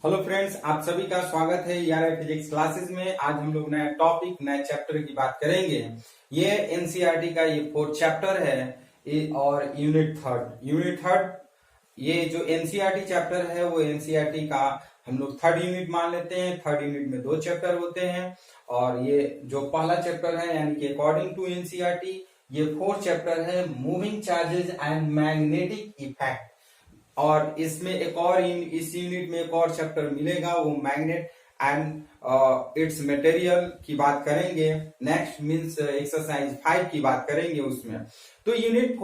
Hello friends, आप सभी का स्वागत है ईआरआई फिजिक्स क्लासेस में। आज हम लोग नया टॉपिक नए चैप्टर की बात करेंगे। ये एनसीईआरटी का ये 4th चैप्टर है और यूनिट थर्ड ये जो एनसीईआरटी चैप्टर है वो एनसीईआरटी का हम लोग 3rd यूनिट मान लेते हैं। 3rd यूनिट में 2 चैप्टर होते हैं और ये जो पहला चैप्टर है यानी कि अकॉर्डिंग टू एनसीईआरटी ये 4th चैप्टर है moving charges and magnetic effect. और इसमें इस यूनिट में एक और चैप्टर मिलेगा, वो मैग्नेट एंड इट्स मटेरियल की बात करेंगे। नेक्स्ट मींस एक्सरसाइज 5 की बात करेंगे उसमें। तो यूनिट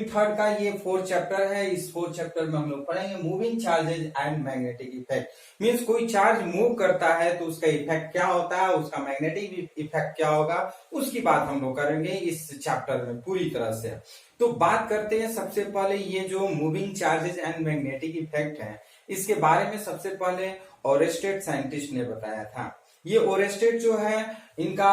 थर्ड का ये 4th चैप्टर है। इस 4th चैप्टर में हम लोग पढ़ेंगे moving charges and magnetic effect. Means कोई चार्ज मूव करता है तो उसका इफेक्ट क्या होता है, उसका मैग्नेटिक इफेक्ट क्या होगा, उसकी बात हम लोग करेंगे इस चैप्टर में पूरी तरह से। तो बात करते हैं सबसे पहले ये जो moving charges and magnetic effect है, इसके बारे में सबसे पहले ओरेस्टेड साइंटिस्ट ने बताया था। ये ओरेस्टेड जो है इनका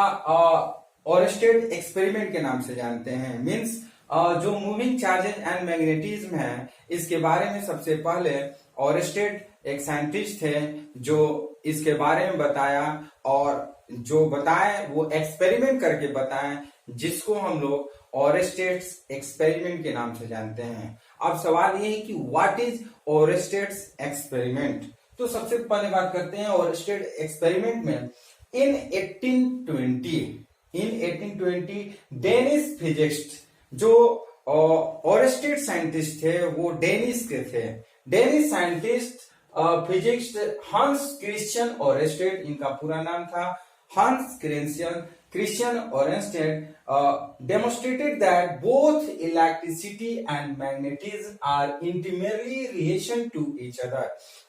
ओरेस्टेड एक्सपेरिमेंट के नाम से जानते हैं। मींस जो मूविंग चार्जेस एंड मैग्नेटिज्म है इसके बारे में सबसे पहले ओरेस्टेड एक साइंटिस्ट थे जो इसके बारे में बताया, और जो बताए वो एक्सपेरिमेंट करके बताए, जिसको हम लोग ओरेस्टेड्स एक्सपेरिमेंट के नाम से जानते हैं। अब सवाल ये है कि व्हाट इज ओरेस्टेड्स एक्सपेरिमेंट। तो सबसे पहले बात करते हैं ओरेस्टेड एक्सपेरिमेंट में। इन 1820 डेनिस फिजिस्ट जो ओरेस्टेड साइंटिस्ट थे वो डेनिस के थे। डेनिस साइंटिस्ट फिजिक्स हंस क्रिश्चियन ओरेस्टेड, इनका पूरा नाम था हंस Christian Oersted demonstrated that both electricity and magnetism are intimately relation to each other।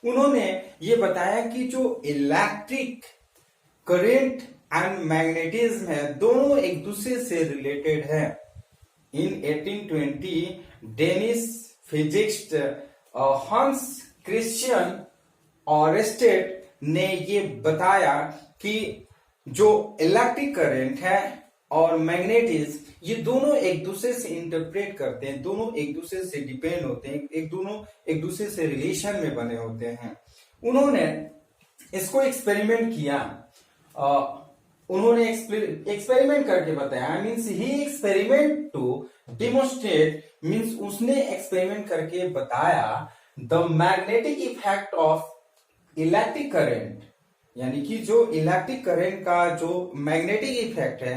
उन्होंने ये बताया कि जो इलेक्ट्रिक करंट एंड मैग्नेटिज्म है दोनों एक दूसरे से रिलेटेड है। इन 1820 डेनिस फिजिस्ट हंस क्रिश्चियन ओरेस्टेड ने ये बताया कि जो इलेक्ट्रिक करंट है और मैग्नेटिज्म ये दोनों एक दूसरे से इंटरप्रेट करते हैं, दोनों एक दूसरे से डिपेंड होते हैं, दोनों एक दूसरे से रिलेशन में बने होते हैं। उन्होंने इसको एक्सपेरिमेंट किया, उन्होंने एक्सपेरिमेंट करके बताया। मींस ही एक्सपेरिमेंट टू डिमोन्स्ट्रेट, मींस उसने एक्सपेरिमेंट करके बताया the magnetic effect of electric current, यानी कि जो इलेक्ट्रिक करंट का जो मैग्नेटिक इफेक्ट है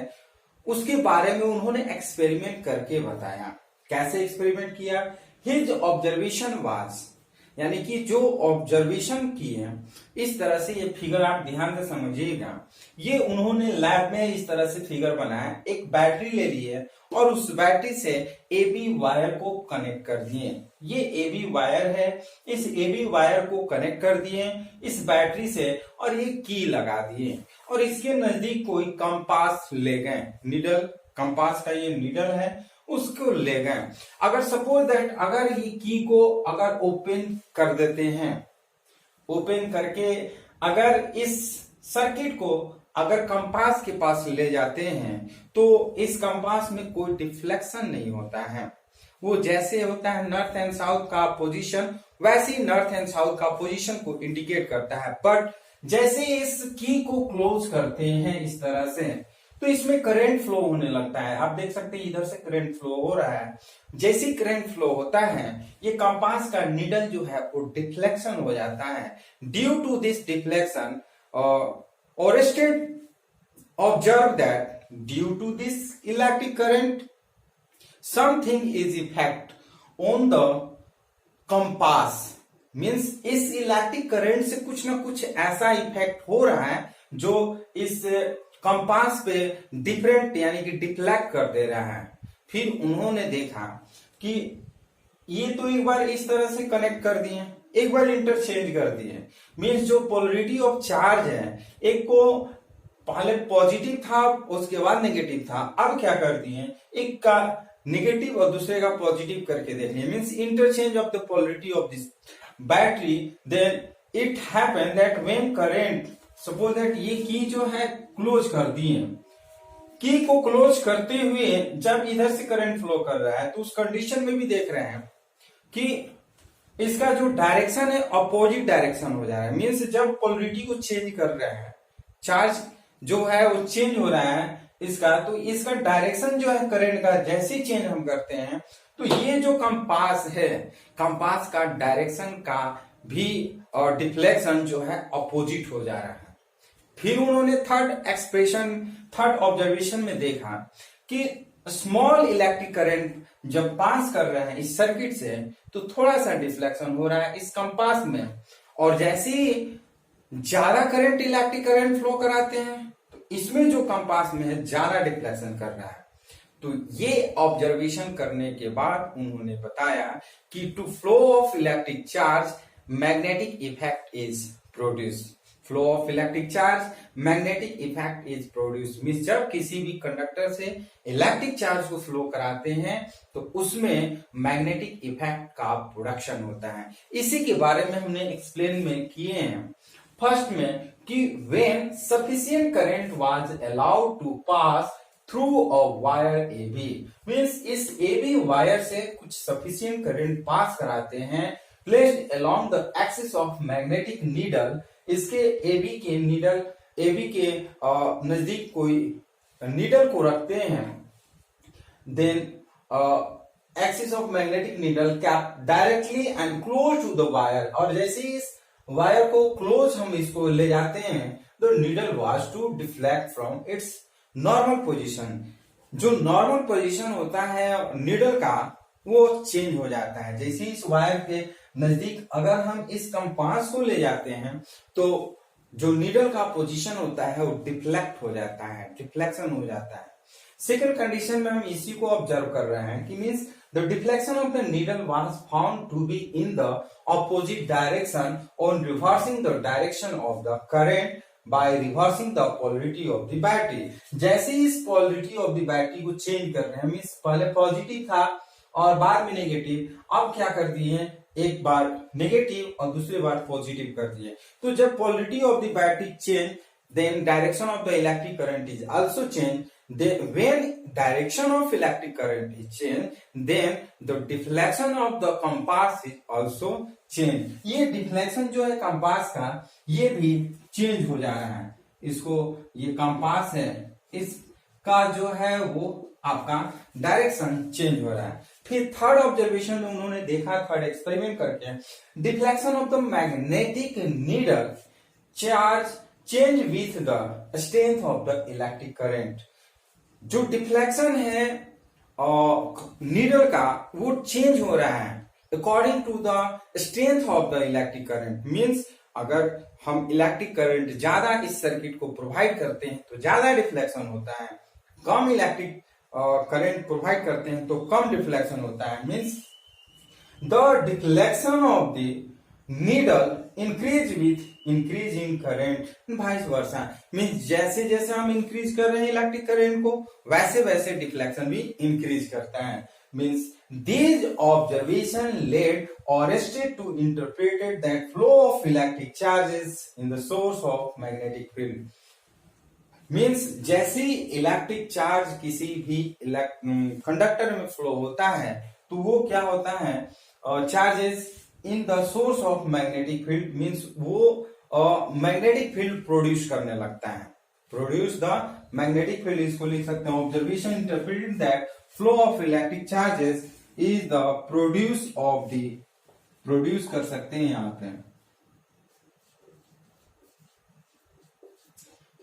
उसके बारे में उन्होंने एक्सपेरिमेंट करके बताया। कैसे एक्सपेरिमेंट किया? हिज ऑब्जर्वेशन वाज, यानी कि जो ऑब्जर्वेशन किए, इस तरह से ये फिगर आप ध्यान से समझिएगा। ये उन्होंने लैब में इस तरह से फिगर बनाया, एक बैटरी ले लिए और उस बैटरी से एबी वायर को कनेक्ट कर दिए। ये एबी वायर है, इस एबी वायर को कनेक्ट कर दिए इस बैटरी से और ये की लगा दिए और इसके नजदीक कोई कंपास ले गए, नीडल, कंपास का ये नीडल है उसको ले गए। अगर सपोज दैट अगर ये की को अगर ओपन कर देते हैं, ओपन करके अगर इस सर्किट को अगर कंपास के पास ले जाते हैं तो इस कंपास में कोई डिफ्लेक्शन नहीं होता है। वो जैसे होता है नॉर्थ एंड साउथ का पोजीशन, वैसे ही नॉर्थ एंड साउथ का पोजीशन को इंडिकेट करता है। बट जैसे इस की को क्लोज करते हैं इस तरह से तो इसमें करंट फ्लो होने लगता है। आप देख सकते हैं इधर से करंट फ्लो हो रहा है। जैसे करंट फ्लो होता है ये कंपास का नीडल जो है वो डिफ्लेक्शन हो जाता है। Due to this deflection Oersted observed that due to this electric current something is effect on the compass। Means इस इलेक्ट्रिक करंट से कुछ ना कुछ ऐसा इफेक्ट हो रहा है जो इस कंपास पे डिफरेंट यानी कि डिफ्लेक्ट कर दे रहा है। फिर उन्होंने देखा कि ये तो एक बार इस तरह से कनेक्ट कर दिए, एक बार इंटरचेंज कर दिए। मीन्स जो पोलरिटी ऑफ चार्ज है, एक को पहले पॉजिटिव था उसके बाद नेगेटिव था, अब क्या कर दिए एक का नेगेटिव और दूसरे का पॉजिटिव करके देखिए। Means interchange of the polarity of this battery. Then it happen that when current, suppose that ये की जो है क्लोज कर दिए, की को क्लोज करते हुए जब इधर से करंट फ्लो कर रहा है तो उस कंडीशन में भी देख रहे हैं कि इसका जो डायरेक्शन है अपोजिट डायरेक्शन हो जा रहा है। मीन्स जब पोलरिटी को चेंज कर रहे हैं, चार्ज जो है वो चेंज हो रहा है इसका, तो इसका डायरेक्शन जो है करंट का जैसे ही चेंज हम करते हैं तो ये जो कंपास है, कंपास का डायरेक्शन का भी और डिफ्लेक्शन जो है अपोजिट हो जा रहा है। फिर उन्होंने थर्ड ऑब्जर्वेशन में देखा कि स्मॉल इलेक्ट्रिक करंट जब पास कर रहे हैं इस सर्किट से तो थोड़ा सा डिफ्लेक्शन हो रहा है इस कंपास में, और जैसे ही ज्यादा करंट इलेक्ट्रिक करंट फ्लो कराते हैं तो इसमें जो कंपास में है ज्यादा डिफ्लेक्शन कर रहा है। तो ये ऑब्जर्वेशन करने के बाद उन्होंने बताया कि to flow of electric charge magnetic effect is produce. Flow of electric charge magnetic effect is produce means जब किसी भी कंडक्टर से इलेक्ट्रिक चार्ज को फ्लो कराते हैं तो उसमें मैग्नेटिक इफेक्ट का प्रोडक्शन होता है। इसी के बारे में हमने एक्सप्लेन में किए हैं फर्स्ट में कि when sufficient current was allowed to pass through a wire AB means इस AB वायर से कुछ सफिशिएंट करंट पास कराते हैं placed along the axis of magnetic needle. इसके AB के नजदीक कोई नीडल को रखते हैं, then axis of magnetic needle kept directly and close to the wire, और जैसे ही इस वायर को क्लोज हम इसको ले जाते हैं the needle was to deflect from its normal position. जो नॉर्मल पोजीशन होता है नीडल का वो चेंज हो जाता है। जैसे इस वायर के नजदीक अगर हम इस कंपास को ले जाते हैं तो जो नीडल का पोजीशन होता है वो डिफ्लेक्ट हो जाता है, डिफ्लेक्शन हो जाता है। सेकंड कंडीशन में हम इसी को ऑब्जर्व कर रहे हैं कि means the deflection of the needle was found to be in the opposite direction on reversing the direction of the current by reversing the polarity of the battery. जैसे इस पोलरिटी ऑफ द बैटरी को change कर रहे हैं, means पहले positive था और बाद में नेगेटिव, अब क्या कर दिए एक बार नेगेटिव और दूसरी बार पॉजिटिव कर दिए। तो जब polarity of the battery change then direction of the electric current is also change. When direction of electric current is changed, then the deflection of the compass is also changed। ये deflection जो है compass का ये भी change हो जा रहा है। इसको ये कंपास है इसका जो है वो आपका डायरेक्शन चेंज हो रहा है। फिर थर्ड ऑब्जर्वेशन में उन्होंने देखा, थर्ड एक्सपेरिमेंट करके, deflection of the magnetic needle charge change with the strength of the electric current. जो डिफ्लेक्शन है नीडल का वो चेंज हो रहा है according to the strength of the electric current. Means अगर हम इलेक्ट्रिक करंट ज्यादा इस सर्किट को प्रोवाइड करते हैं तो ज्यादा डिफ्लेक्शन होता है, कम इलेक्ट्रिक करंट प्रोवाइड करते हैं तो कम डिफ्लेक्शन होता है। Means the deflection of the needle increase with increase in current vice versa. Means जैसे जैसे हम इंक्रीज कर रहे हैं इलेक्ट्रिक करंट को वैसे वैसे डिफ्लेक्शन भी इंक्रीज करता है। Means these observation led Oersted to interpret that flow of electric charges in the source of magnetic field। Means जैसे इलेक्ट्रिक चार्ज किसी भी कंडक्टर में फ्लो होता है तो वो क्या होता है charges in the source of magnetic field, means वो मैग्नेटिक फील्ड प्रोड्यूस करने लगता है, प्रोड्यूस द मैग्नेटिक फील्ड। इसको लिख सकते हैं observation interpreted that flow of electric charges is the produce कर सकते हैं यहाँ पे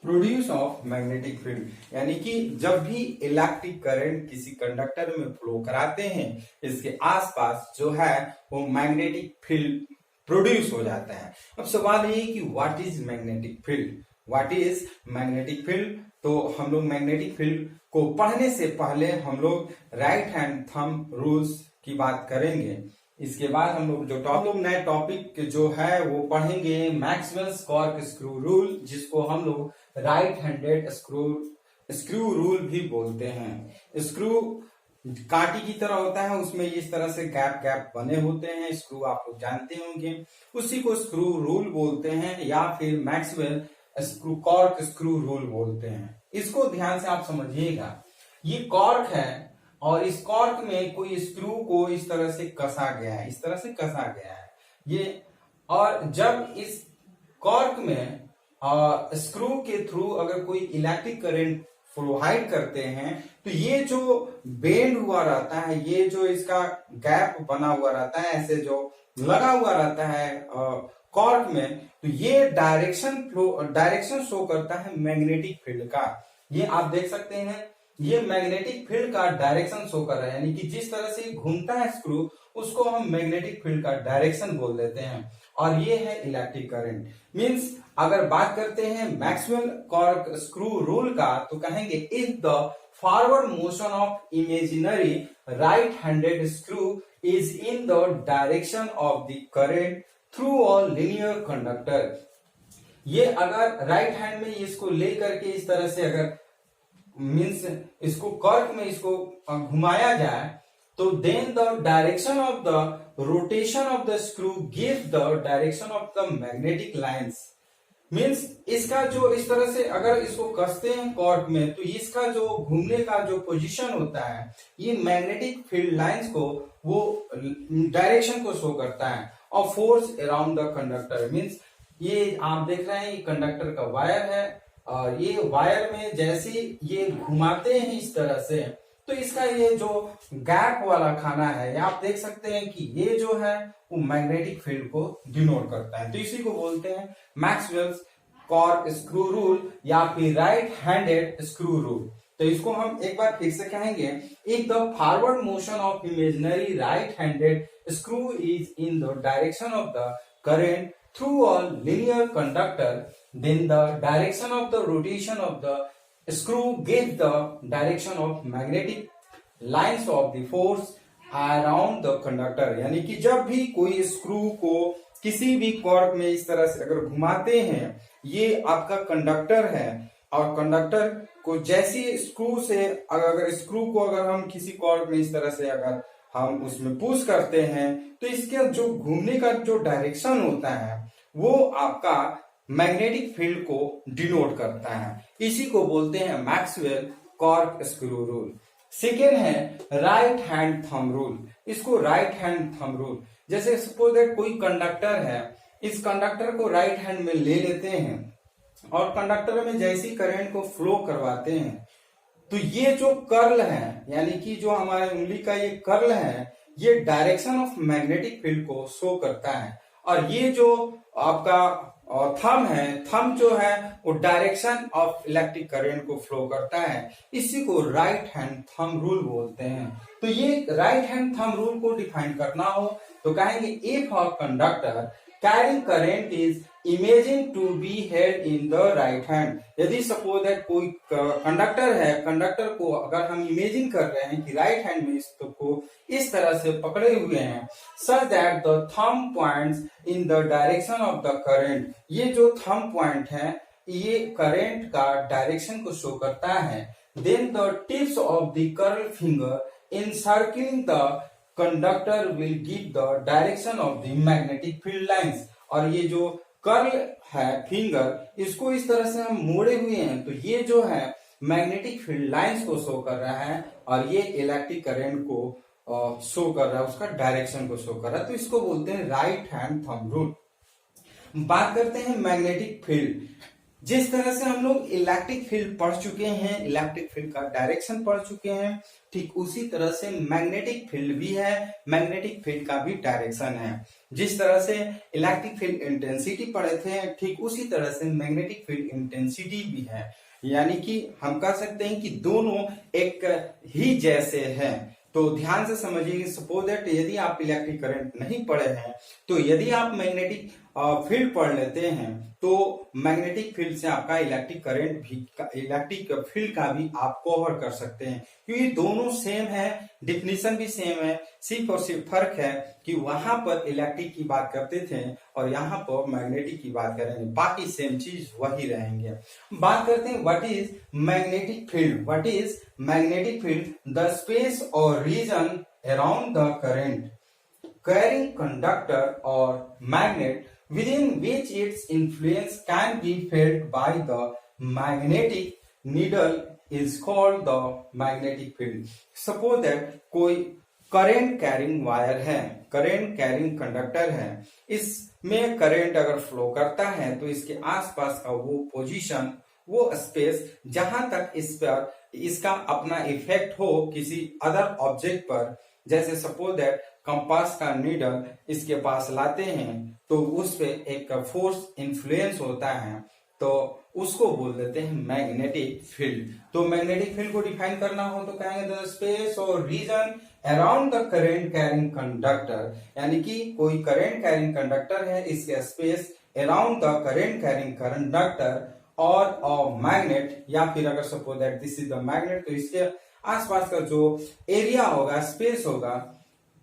प्रोड्यूस ऑफ मैग्नेटिक फील्ड, यानी कि जब भी इलेक्ट्रिक करंट किसी कंडक्टर में फ्लो कराते हैं इसके आसपास जो है वो मैग्नेटिक फील्ड प्रोड्यूस हो जाता है। अब सवाल ये कि what is magnetic field, what is magnetic field. तो हम लोग मैग्नेटिक फील्ड को पढ़ने से पहले हम लोग राइट हैंड थंब रूल्स की बात करेंगे। इसके बाद हम लोग नए टॉपिक जो है वो पढ़ेंगे मैक्सवेल्स कॉर्क स्क्रू रूल, जिसको हम लोग राइट हैंडेड स्क्रू रूल भी बोलते हैं। स्क्रू कांटी की तरह होता है, उसमें इस तरह से गैप गैप बने होते हैं, स्क्रू आप लोग जानते होंगे, उसी को स्क्रू रूल बोलते हैं या फिर मैक्सवेल कॉर्क स्क्रू रूल बोलते हैं। इसको ध्यान से आप समझिएगा, ये कॉर्क है और इस कॉर्क में कोई स्क्रू को इस तरह से कसा गया है, इस तरह से कसा गया है। ये, और जब इस कॉर्क में स्क्रू के थ्रू अगर कोई इलेक्ट्रिक करंट प्रोवाइड करते हैं तो ये जो बेंड हुआ रहता है, ये जो इसका गैप बना हुआ रहता है, ऐसे जो लगा हुआ रहता है कॉर्क में, तो ये डायरेक्शन शो करता है मैग्नेटिक फील्ड का। ये आप देख सकते हैं, ये मैग्नेटिक फील्ड का डायरेक्शन शो कर रहा है, यानी कि जिस तरह से घूमता है स्क्रू, उसको हम मैग्नेटिक फील्ड का डायरेक्शन बोल देते हैं। और ये है इलेक्ट्रिक करंट। मींस अगर बात करते हैं मैक्सवेल कॉर्क स्क्रू रूल का, तो कहेंगे if the forward motion of imaginary right handed screw is in the direction of the current through a linear conductor. ये अगर राइट हैंड में इसको लेकर के इस तरह से अगर मीन्स इसको कॉर्क में इसको घुमाया जाए, तो then the direction of the rotation of the screw give the direction of the magnetic lines. Means इसका जो इस तरह से अगर इसको कसते हैं कॉर्क में, तो इसका जो घूमने का जो पोजीशन होता है, ये मैग्नेटिक फील्ड लाइंस को वो डायरेक्शन को शो करता है। और force around the conductor, means ये आप देख रहे हैं ये कंडक्टर का वायर है, और ये वायर में जैसे ये घुमाते हैं इस तरह से, तो इसका ये जो गैप वाला खाना है, आप देख सकते हैं कि ये जो है वो मैग्नेटिक फील्ड को डिनोट करता है। तो इसी को बोलते हैं मैक्सवेल्स कॉर्क स्क्रू रूल या फिर राइट हैंडेड स्क्रू रूल। तो इसको हम एक बार फिर से कहेंगे, if the forward motion of imaginary right handed screw is in the direction of the current through a linear conductor, then the direction of the rotation of the screw gives the direction of magnetic lines of the force around the conductor। यानी कि जब भी कोई screw को किसी भी cork में इस तरह से अगर घुमाते हैं, ये आपका कंडक्टर है, और कंडक्टर को जैसी स्क्रू से अगर स्क्रू को अगर हम किसी कॉर्क में इस तरह से अगर हम उसमें पुश करते हैं, तो इसके जो घूमने का जो डायरेक्शन होता है वो आपका मैग्नेटिक फील्ड को डिनोट करता है। इसी को बोलते हैं Maxwell cork screw rule. Second है राइट हैंड थंब रूल। इसको राइट हैंड थंब रूल, जैसे सपोज दैट कोई कंडक्टर है, इस कंडक्टर को राइट हैंड में ले लेते हैं और कंडक्टर में जैसी करंट को फ्लो करवाते हैं, तो ये जो कर्ल है, यानी कि जो हमारे उंगली का ये कर्ल है, ये डायरेक्शन ऑफ मैग्नेटिक फील्ड को शो करता है। और ये जो आपका थंब है, थंब जो है वो डायरेक्शन ऑफ इलेक्ट्रिक करंट को फ्लो करता है। इसी को राइट हैंड थंब रूल बोलते हैं। तो ये राइट हैंड थंब रूल को डिफाइन करना हो तो कहेंगे if a conductor carrying current is imagine to be held in the right hand. यदि सपोज दैट कोई कंडक्टर है, कंडक्टर को अगर हम इमेजिन कर रहे हैं कि राइट हैंड में इसको इस तरह से पकड़े हुए हैं, such that the thumb points in the direction of the current. ये जो थंब पॉइंट है ये करंट का डायरेक्शन को शो करता है। Then the tips of the curl finger encircling the conductor will give the direction of the magnetic field lines। और ये जो कर्ल है फिंगर, इसको इस तरह से हम मोड़े हुए हैं, तो ये जो है मैग्नेटिक फील्ड लाइंस को शो कर रहा है और ये इलेक्ट्रिक करंट को शो कर रहा है, उसका डायरेक्शन को शो कर रहा है। तो इसको बोलते हैं राइट हैंड थंब रूल। बात करते हैं मैग्नेटिक फील्ड। जिस तरह से हम लोग इलेक्ट्रिक फील्ड पढ़ चुके हैं, इलेक्ट्रिक फील्ड का डायरेक्शन पढ़ चुके हैं, ठीक उसी तरह से मैग्नेटिक फील्ड भी है, मैग्नेटिक फील्ड का भी डायरेक्शन है। जिस तरह से इलेक्ट्रिक फील्ड इंटेंसिटी पढ़े थे, ठीक उसी तरह से मैग्नेटिक फील्ड इंटेंसिटी भी है। यानी कि हम कह सकते हैं कि दोनों एक ही जैसे हैं। तो ध्यान से समझिए, सपोज दैट यदि आप इलेक्ट्रिक करंट नहीं पढ़े हैं, तो यदि आप मैग्नेटिक फील्ड पढ़ लेते हैं, तो मैग्नेटिक फील्ड से आपका इलेक्ट्रिक करंट भी, इलेक्ट्रिक फील्ड का भी आप कवर कर सकते हैं, क्योंकि दोनों सेम है, डिफिनीशन भी सेम है। सिर्फ और सिर्फ फर्क है कि वहां पर इलेक्ट्रिक की बात करते थे और यहाँ पर मैग्नेटिक की बात करेंगे, बाकी सेम चीज वही रहेंगे। बात करते हैं what is magnetic field. What is magnetic field? The space और region around the current carrying conductor or magnet within which its influence can be felt by the magnetic needle is called the magnetic field। Suppose that कोई current carrying wire है, current carrying conductor है। इसमें current अगर flow करता है तो इसके आसपास का वो पोजीशन, वो स्पेस जहां तक इस पर इसका अपना इफेक्ट हो किसी अदर ऑब्जेक्ट पर, जैसे सपोज दैट कंपास का नीडल इसके पास लाते हैं तो उस पे एक फोर्स इन्फ्लुएंस होता है, तो उसको बोल देते हैं मैग्नेटिक फील्ड। तो मैग्नेटिक फील्ड को डिफाइन करना हो तो कहेंगे द स्पेस और region around the current carrying conductor, यानी कि कोई करंट कैरिंग कंडक्टर है, इसके space around the current carrying conductor और अ मैग्नेट, या फिर अगर suppose that this is the magnet तो इसके आसपास का जो एरिया होगा, स्पेस होगा,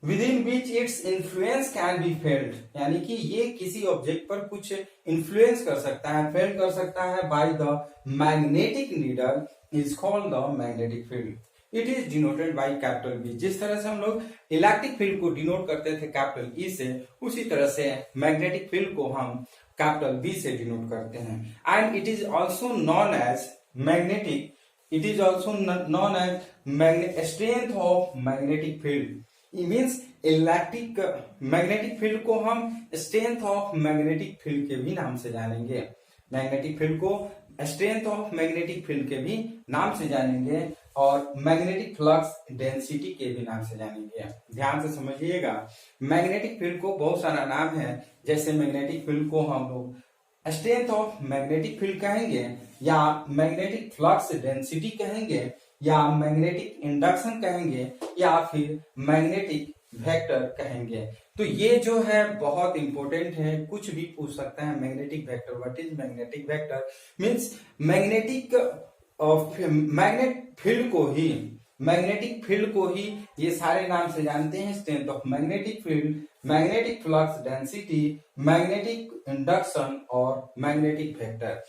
with in which its influence can be failed, यानी कि ये किसी ऑब्जेक्ट पर कुछ इन्फ्लुएंस कर सकता है, फेल कर सकता है by the magnetic needle is called the magnetic field. It is denoted by capital B. जिस तरह से हम लोग इलेक्ट्रिक फील्ड को डिनोट करते थे कैपिटल ई से, उसी तरह से मैग्नेटिक फील्ड को हम कैपिटल बी से डिनोट करते हैं। And it is also known as magnetic, it is also known as strength of magnetic field. It means electric magnetic field को हम स्ट्रेंथ ऑफ मैग्नेटिक फील्ड के भी नाम से जानेंगे, मैग्नेटिक फील्ड को स्ट्रेंथ ऑफ मैग्नेटिक फील्ड के भी नाम से जानेंगे और मैग्नेटिक फ्लक्स डेंसिटी के भी नाम से जानेंगे। ध्यान से समझिएगा, मैग्नेटिक फील्ड को बहुत सारा नाम है, जैसे मैग्नेटिक फील्ड को हम लोग स्ट्रेंथ ऑफ मैग्नेटिक फील्ड कहेंगे, या मैग्नेटिक फ्लक्स डेंसिटी कहेंगे, या मैग्नेटिक इंडक्शन कहेंगे, या फिर मैग्नेटिक वेक्टर कहेंगे। तो ये जो है बहुत इंपॉर्टेंट है, कुछ भी पूछ सकता है। Magnetic vector, what is magnetic vector? Means magnetic magnetic field को ही ये सारे नाम से जानते हैं, strength of magnetic field, magnetic flux density, magnetic induction और मैग्नेटिक वेक्टर।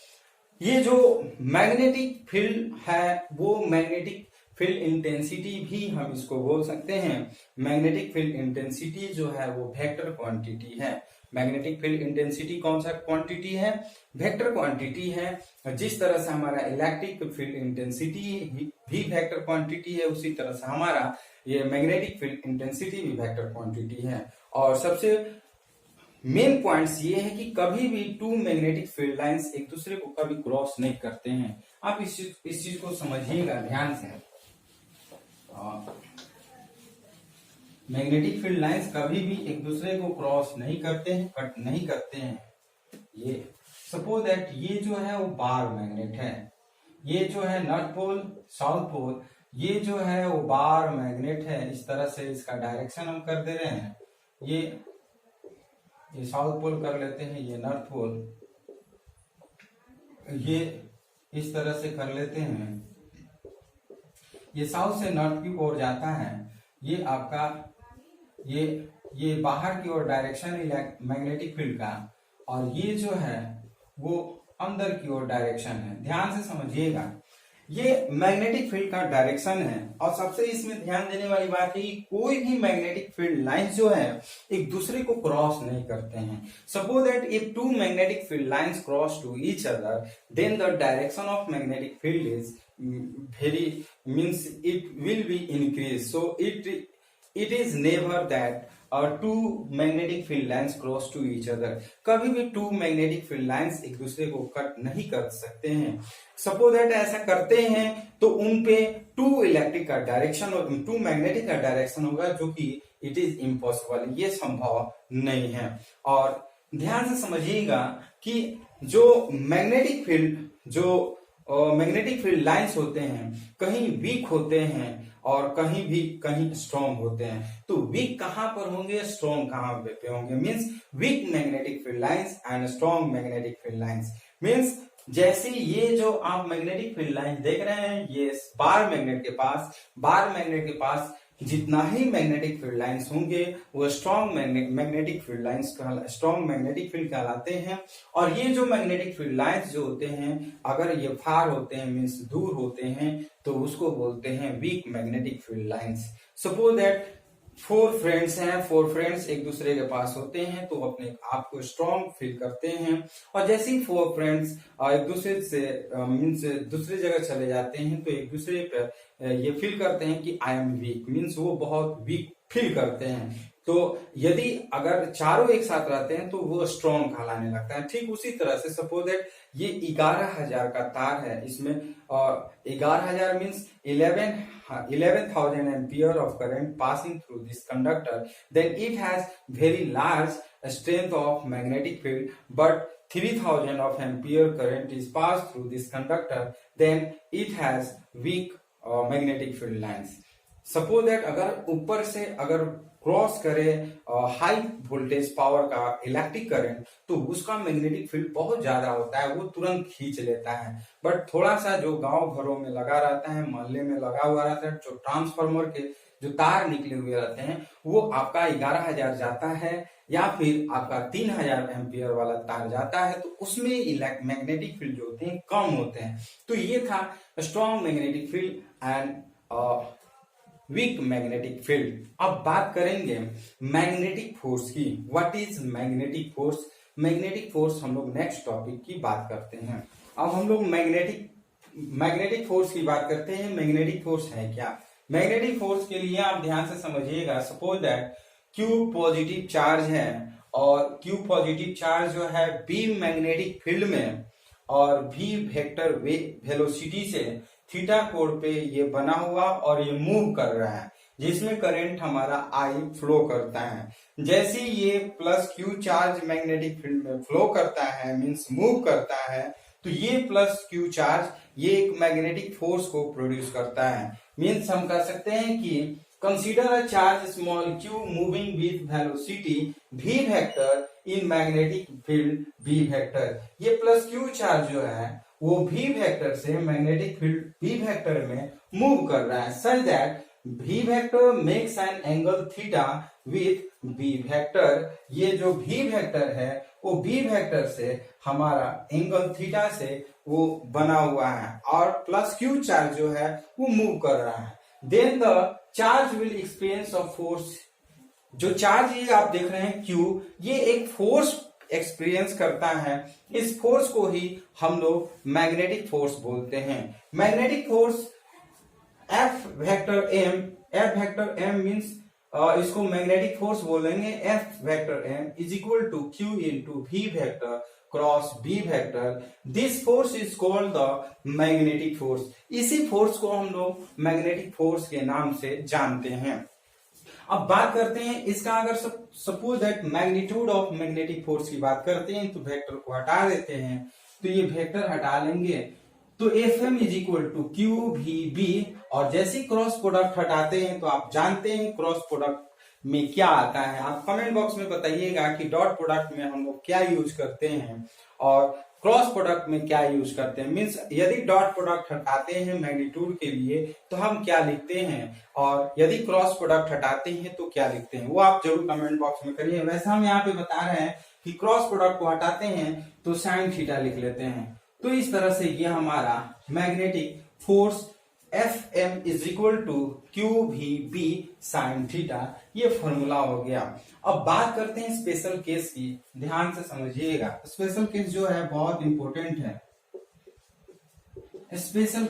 ये जो मैग्नेटिक फील्ड है वो मैग्नेटिक फील्ड इंटेंसिटी भी हम इसको बोल सकते हैं। मैग्नेटिक फील्ड इंटेंसिटी जो है वो वेक्टर क्वांटिटी है। मैग्नेटिक फील्ड इंटेंसिटी कौन सा क्वांटिटी है? वेक्टर क्वांटिटी है। जिस तरह से हमारा इलेक्ट्रिक फील्ड इंटेंसिटी भी वेक्टर क्वांटिटी है, उसी तरह से हमारा ये मैग्नेटिक फील्ड इंटेंसिटी भी वेक्टर क्वांटिटी है। और सबसे मेन पॉइंट्स ये है कि कभी भी टू मैग्नेटिक फील्ड लाइंस एक दूसरे को कभी क्रॉस नहीं करते हैं। आप इस चीज को समझिएगा ध्यान से। मैग्नेटिक फील्ड लाइंस कभी भी एक दूसरे को क्रॉस नहीं करते हैं, कट नहीं करते हैं। ये सपोज दैट ये जो है वो बार मैग्नेट है, ये जो है नॉर्थ पोल साउथ पोल, ये जो है वो बार मैग्नेट है। इस तरह से इसका डायरेक्शन हम कर दे रहे हैं, ये साउथ पोल कर लेते हैं, ये नॉर्थ पोल, ये इस तरह से कर लेते हैं। ये साउथ से नॉर्थ की ओर जाता है, ये आपका ये बाहर की ओर डायरेक्शन मैग्नेटिक फील्ड का, और ये जो है वो अंदर की ओर डायरेक्शन है। ध्यान से समझिएगा, ये मैग्नेटिक फील्ड का डायरेक्शन है। और सबसे इसमें ध्यान देने वाली बात है कि कोई भी मैग्नेटिक फील्ड लाइंस जो है एक दूसरे को क्रॉस नहीं करते हैं। Suppose that if two magnetic field lines cross to each other, then the direction of magnetic field is very means it will be increased, so it is never that two magnetic field lines cross to each other। कभी भी to magnetic field lines एक दूसरे को cut नहीं कर सकते हैं। Suppose that ऐसा करते हैं तो उन पे टू इलेक्ट्रिक का डायरेक्शन और टू मैग्नेटिक का डायरेक्शन होगा, जो कि इट इज इम्पॉसिबल, ये संभव नहीं है। और ध्यान से समझिएगा कि जो मैग्नेटिक फील्ड लाइंस होते हैं कहीं वीक होते हैं और कहीं स्ट्रॉन्ग होते हैं। तो वीक कहां पर होंगे, स्ट्रॉन्ग कहां पे होंगे? Means weak magnetic field lines and strong magnetic field lines. Means जैसे ये जो आप मैग्नेटिक फील्ड लाइन देख रहे हैं, ये बार मैग्नेट के पास जितना ही मैग्नेटिक फील्ड लाइंस होंगे वो स्ट्रॉन्ग मैग्नेटिक फील्ड कहलाते हैं। और ये जो मैग्नेटिक फील्ड लाइंस जो होते हैं, अगर ये फार होते हैं मींस दूर होते हैं, तो उसको बोलते हैं weak magnetic field lines. Suppose that four friends एक दूसरे के पास होते हैं तो अपने आप को स्ट्रॉन्ग फील करते हैं। और जैसे ही फोर फ्रेंड्स एक दूसरे से मीन्स दूसरी जगह चले जाते हैं तो एक दूसरे पर ये फील करते हैं कि आई एम वीक, मीन्स वो बहुत वीक फील करते हैं। तो यदि अगर चारों एक साथ रहते हैं तो वो स्ट्रॉन्ग कहलाने लगता है। ठीक उसी तरह से सपोज दैट ये 11,000 का तार है, इसमें 11,000 means 11,000 ampere of current passing through this conductor, then it has very large strength of magnetic field, but 3,000 of ampere current is passed through this conductor, then it has weak magnetic field lines. Suppose that अगर ऊपर से अगर cross करे high voltage power का electric current, तो उसका magnetic field बहुत ज्यादा होता है, वो तुरंत खींच लेता है। बट थोड़ा सा जो गांव घरों में लगा रहता है, मोहल्ले में लगा हुआ रहता है, जो ट्रांसफार्मर के जो तार निकले हुए रहते हैं, वो आपका 11,000 जाता है या फिर आपका 3,000 एम्पियर वाला तार जाता है, तो उसमें मैग्नेटिक फील्ड जो होते हैं कम होते हैं। तो ये था strong magnetic field and weak magnetic field. अब बात करेंगे मैग्नेटिक फोर्स की। What is magnetic force? Magnetic force हम लोग नेक्स्ट टॉपिक की बात करते हैं। अब हम लोग मैग्नेटिक फोर्स की बात करते हैं। मैग्नेटिक फोर्स है क्या? मैग्नेटिक फोर्स के लिए आप ध्यान से समझिएगा। Suppose that Q positive charge है और Q पॉजिटिव चार्ज जो है बी मैग्नेटिक फील्ड में और V वेक्टर वेलोसिटी से थीटा कोण पे ये बना हुआ और ये मूव कर रहा है, जिसमें करंट हमारा I फ्लो करता है। जैसे ये plus Q charge magnetic field में फ्लो करता है, मींस मूव करता है, तो ये प्लस Q चार्ज ये एक मैग्नेटिक फोर्स को प्रोड्यूस करता है। मींस हम कह सकते हैं कि consider a charge small q moving with velocity v vector in magnetic field v vector. ये प्लस q चार्ज जो है वो v वेक्टर से मैग्नेटिक फील्ड v वेक्टर में मूव कर रहा है, such that v vector makes an angle theta with v vector. ये जो v वेक्टर है वो v वेक्टर से हमारा एंगल थीटा से वो बना हुआ है और प्लस q चार्ज जो है वो मूव कर रहा है। Then the charge will experience of force. जो चार्ज ये आप देख रहे हैं Q, ये एक फोर्स एक्सपीरियंस करता है। इस फोर्स को ही हम लोग मैग्नेटिक फोर्स बोलते हैं। Magnetic force F vector M means इसको मैग्नेटिक फोर्स बोलेंगे। F vector M is equal to Q into V vector cross B vector. This force is called the magnetic force. इसी force को हम लोग magnetic force के नाम से जानते हैं। अब बात करते हैं इसका, अगर suppose that magnitude of magnetic force की बात करते हैं तो वेक्टर को हटा देते हैं, तो ये वेक्टर हटा लेंगे तो Fm is equal to QVB। और जैसे क्रॉस प्रोडक्ट हटाते हैं तो आप जानते हैं क्रॉस प्रोडक्ट में क्या आता है। आप कमेंट बॉक्स में बताइएगा कि डॉट प्रोडक्ट में हम लोग क्या यूज करते हैं और क्रॉस प्रोडक्ट में क्या यूज करते हैं। मींस यदि डॉट प्रोडक्ट हटाते हैं मैग्नीट्यूड के लिए तो हम क्या लिखते हैं, और यदि क्रॉस प्रोडक्ट हटाते हैं तो क्या लिखते हैं, वो आप जरूर कमेंट बॉक्स में करिए। वैसे हम यहाँ पे बता रहे हैं कि क्रॉस प्रोडक्ट को हटाते हैं तो साइन थीटा लिख लेते हैं। तो इस तरह से ये हमारा magnetic force Fm is equal to QVB sine theta, ये फॉर्मूला हो गया। अब बात करते हैं स्पेशल केस की। ध्यान से समझिएगा, स्पेशल केस जो है बहुत इंपॉर्टेंट है। स्पेशल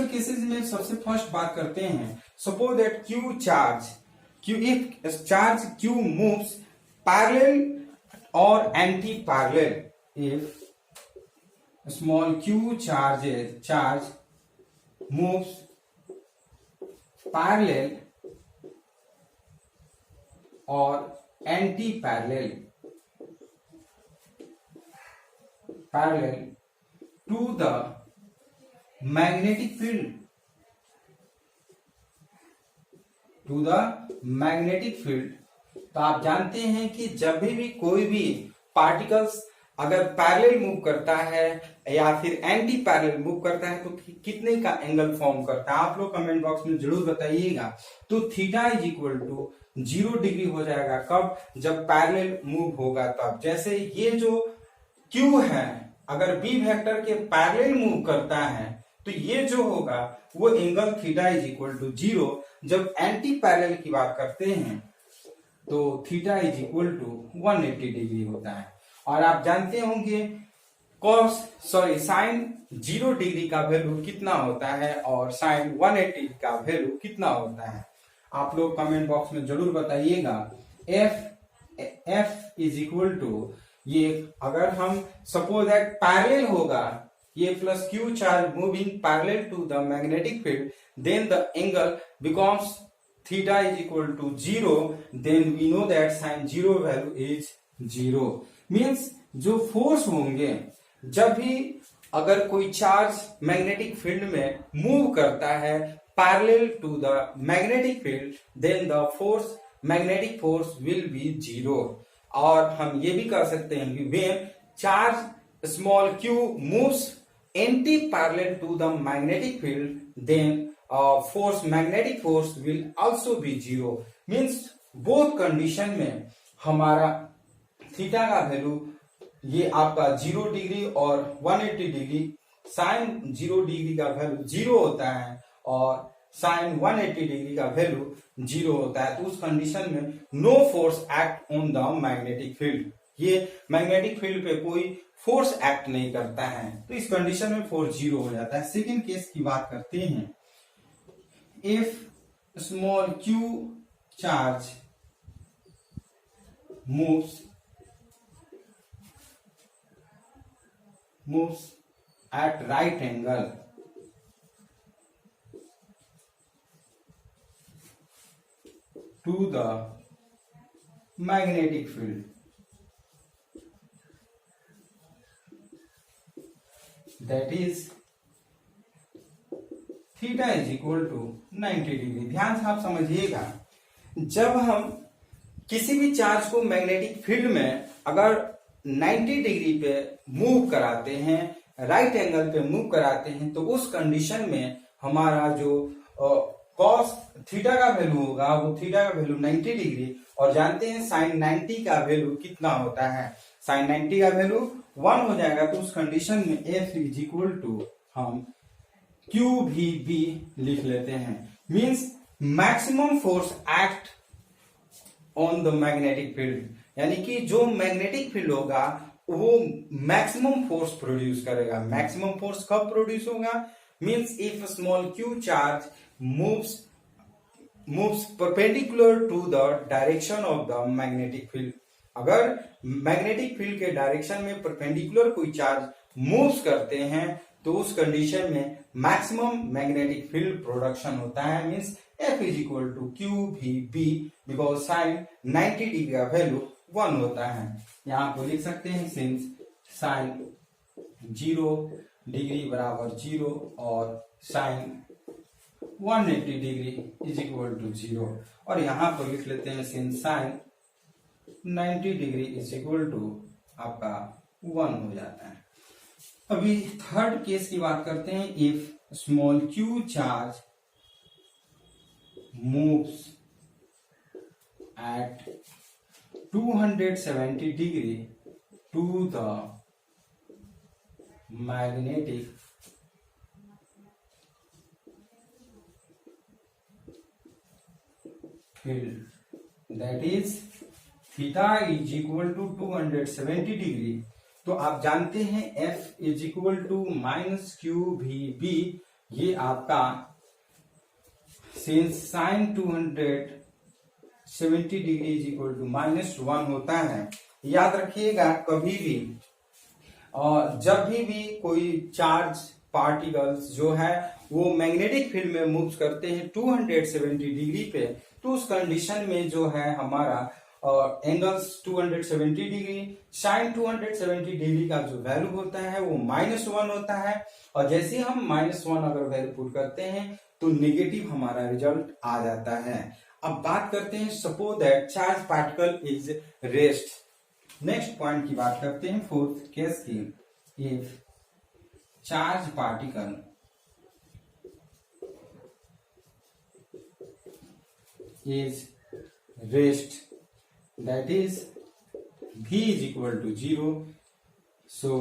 केसेस में सबसे फर्स्ट बात करते हैं। Suppose that if charge Q moves parallel और anti parallel, if small q charge moves parallel or anti-parallel to the magnetic field, तो आप जानते हैं कि जब भी कोई भी पार्टिकल्स अगर पैरेलल मूव करता है या फिर एंटी पैरेलल मूव करता है तो कितने का एंगल फॉर्म करता है, आप लोग कमेंट बॉक्स में जरूर बताइएगा। तो theta is equal to 0 degree हो जाएगा। कब? जब पैरेलल मूव होगा तब। जैसे ये जो Q है अगर B वेक्टर के पैरेलल मूव करता है तो ये जो होगा वो angle theta is equal to 0। जब एंटी पैरेलल की बात करते हैं तो theta is equal to 180 degree होता है। और आप जानते होंगे साइन 0 डिग्री का वैल्यू कितना होता है और साइन 180 का वैल्यू कितना होता है, आप लोग कमेंट बॉक्स में जरूर बताइएगा। एफ इज इक्वल टू, ये अगर हम सपोज दैट पैरेलल होगा, ये plus Q charge moving parallel to the magnetic field, then the angle becomes theta is equal to 0, then we know that sine 0 value is 0। Means जो force होंगे, जब भी अगर कोई चार्ज मैग्नेटिक फील्ड में move करता है parallel to the magnetic field, then the force, magnetic force will be 0। और हम ये भी कर सकते हैं कि when charge small q moves anti parallel to the magnetic field, then force, magnetic force will also be 0। Means both condition में हमारा थीटा का वैल्यू, ये आपका 0 डिग्री और 180 डिग्री, साइन 0 डिग्री का वैल्यू 0 होता है और साइन 180 डिग्री का वैल्यू 0 होता है। तो उस कंडीशन में no force act on the magnetic field, ये मैग्नेटिक फील्ड पे कोई फोर्स एक्ट नहीं करता है, तो इस कंडीशन में फोर्स 0 हो जाता है। सेकेंड केस की बात करते हैं। If small q charge moves at right angle to the magnetic field, that is theta is equal to 90 degree. ध्यान से आप समझिएगा, जब हम किसी भी चार्ज को मैग्नेटिक फील्ड में अगर 90 डिग्री पे मूव कराते हैं, राइट एंगल पे मूव कराते हैं, तो उस कंडीशन में हमारा जो कॉस थीटा का वैल्यू होगा, वो थीटा का वैल्यू 90 डिग्री, और जानते हैं साइन 90 का वैल्यू कितना होता है, साइन 90 का वैल्यू 1 हो जाएगा। तो उस कंडीशन में एफ इज इक्वल टू हम क्यू भी बी लिख लेते हैं। Means maximum force act on the magnetic field, यानी कि जो मैग्नेटिक फील्ड होगा वो मैक्सिमम फोर्स प्रोड्यूस करेगा। मैक्सिमम फोर्स कब प्रोड्यूस होगा? Means if small Q charge moves perpendicular to the direction of the magnetic field. अगर मैग्नेटिक फील्ड के डायरेक्शन में परपेंडिकुलर कोई चार्ज मूव्स करते हैं, तो उस कंडीशन में मैक्सिमम मैग्नेटिक फील्ड प्रोडक्शन होता है। Means F is equal to Q V B, because sine 90 degree का वैल्यू 1 होता है। यहां को लिख सकते हैं सिंस साइन 0 डिग्री बराबर 0 और sine 180 degree is equal to 0, और यहां पर लिख लेते हैं since sine 90 degree is equal to आपका 1 हो जाता है। अभी थर्ड केस की बात करते हैं। If small Q charge moves at 270 degree to the magnetic field, that is theta is equal to 270 degree. तो आप जानते हैं F is equal to minus Q V B, ये आपका since sine 270 degree is equal to -1 होता है। याद रखिएगा कभी भी और जब भी कोई चार्ज पार्टिकल्स जो है वो मैग्नेटिक फील्ड में मूव करते हैं 270 डिग्री पे, तो उस कंडीशन में जो है हमारा एंगल्स 270 डिग्री, साइन 270 डिग्री का जो वैल्यू होता है वो -1 होता है, और जैसे हम -1 अगर वैल्यू पुट करते हैं तो नेगेटिव हमारा रिजल्ट आ जाता है। अब बात करते हैं suppose that charge particle is rest. Next point की बात करते हैं फोर्थ केस की। If charge particle is rest, that is v is equal to 0, so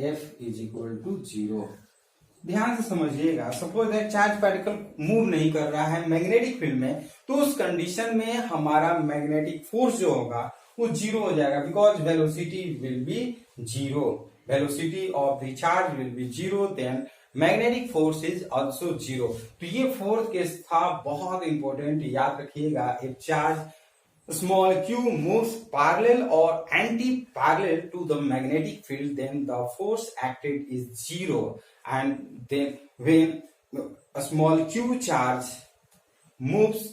f is equal to 0। ध्यान से समझिएगा, suppose that charge particle move नहीं कर रहा है मैग्नेटिक फील्ड में, तो उस कंडीशन में हमारा मैग्नेटिक फोर्स जो होगा वो 0 हो जाएगा, because velocity will be 0। velocity of the charge will be 0, then magnetic force is also 0. तो ये फोर्थ केस था, बहुत इंपॉर्टेंट, याद रखिएगा. एक charge small q moves parallel or anti-parallel to the magnetic field, then the force acted is 0. And then when a small q charge moves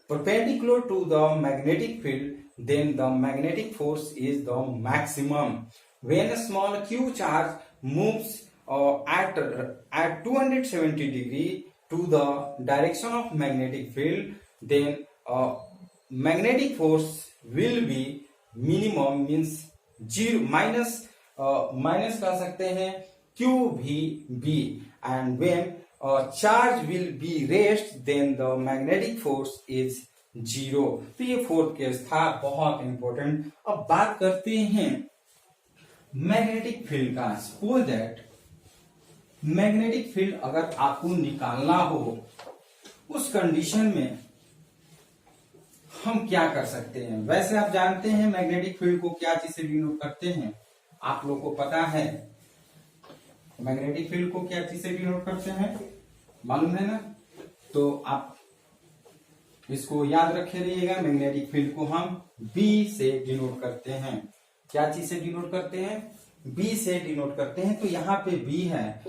perpendicular to the magnetic field, then the magnetic force is the maximum. When a small q charge moves at 270 degree to the direction of magnetic field, then magnetic force will be minimum, means 0 minus कह सकते हैं QVB. And when charge will be raised, then the magnetic force is 0. तो ये fourth case था, बहुत important. अब बात करते हैं मैग्नेटिक फील्ड का. सपोज दैट मैग्नेटिक फील्ड अगर आपको निकालना हो, उस कंडीशन में हम क्या कर सकते हैं. वैसे आप जानते हैं मैग्नेटिक फील्ड को क्या चीज से डिनोट करते हैं, आप लोग को पता है मैग्नेटिक फील्ड को क्या चीज से डिनोट करते हैं, मालूम है ना. तो आप इसको याद रखे रहिएगा. मैग्नेटिक फील्ड को हम B से डिनोट करते हैं. क्या चीज से डिनोट करते हैं, B से डिनोट करते हैं. तो यहाँ पे B है.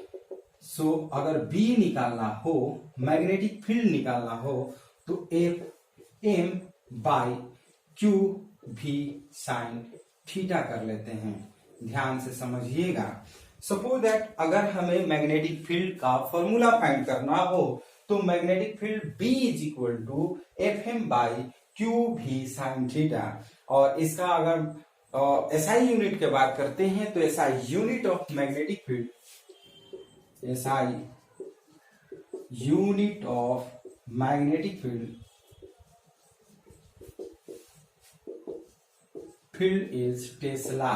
सो अगर B निकालना हो, मैग्नेटिक फील्ड निकालना हो, तो M by Q V sine theta कर लेते हैं. ध्यान से समझिएगा. सपोज दैट अगर हमें मैग्नेटिक फील्ड का फॉर्मूला फाइंड करना हो, तो magnetic field B is equal to FM by Q V sine theta. और इसका अगर SI यूनिट की बात करते हैं, तो SI unit of magnetic field, SI unit of magnetic field is Tesla.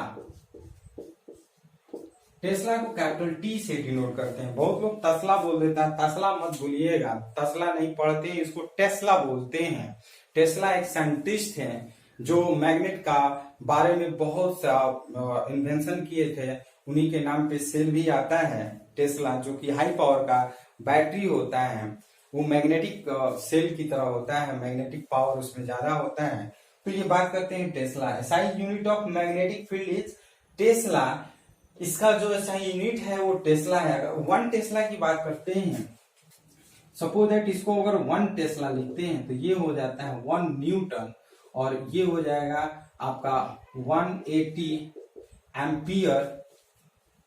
Tesla को कैपिटल T से डिनोट करते हैं. बहुत लोग तस्ला बोल देता है, तस्ला मत भूलिएगा, तस्ला नहीं पढ़ते हैं, इसको टेस्ला बोलते हैं. टेस्ला एक साइंटिस्ट हैं जो मैग्नेट का बारे में बहुत सा इन्वेंशन किए थे. उन्हीं के नाम पे सेल भी आता है टेस्ला, जो कि हाई पावर का बैटरी होता है. वो मैग्नेटिक सेल की तरह होता है, मैग्नेटिक पावर उसमें ज्यादा होता है. तो ये बात करते हैं Tesla. SI unit of magnetic field is Tesla. इसका जो SI यूनिट है वो टेस्ला है. अगर 1 टेस्ला की बात करते हैं, सपोज दैट इसको अगर 1 टेस्ला लिखते हैं, तो ये हो जाता है 1 न्यूटन, और ये हो जाएगा आपका 180 एम्पियर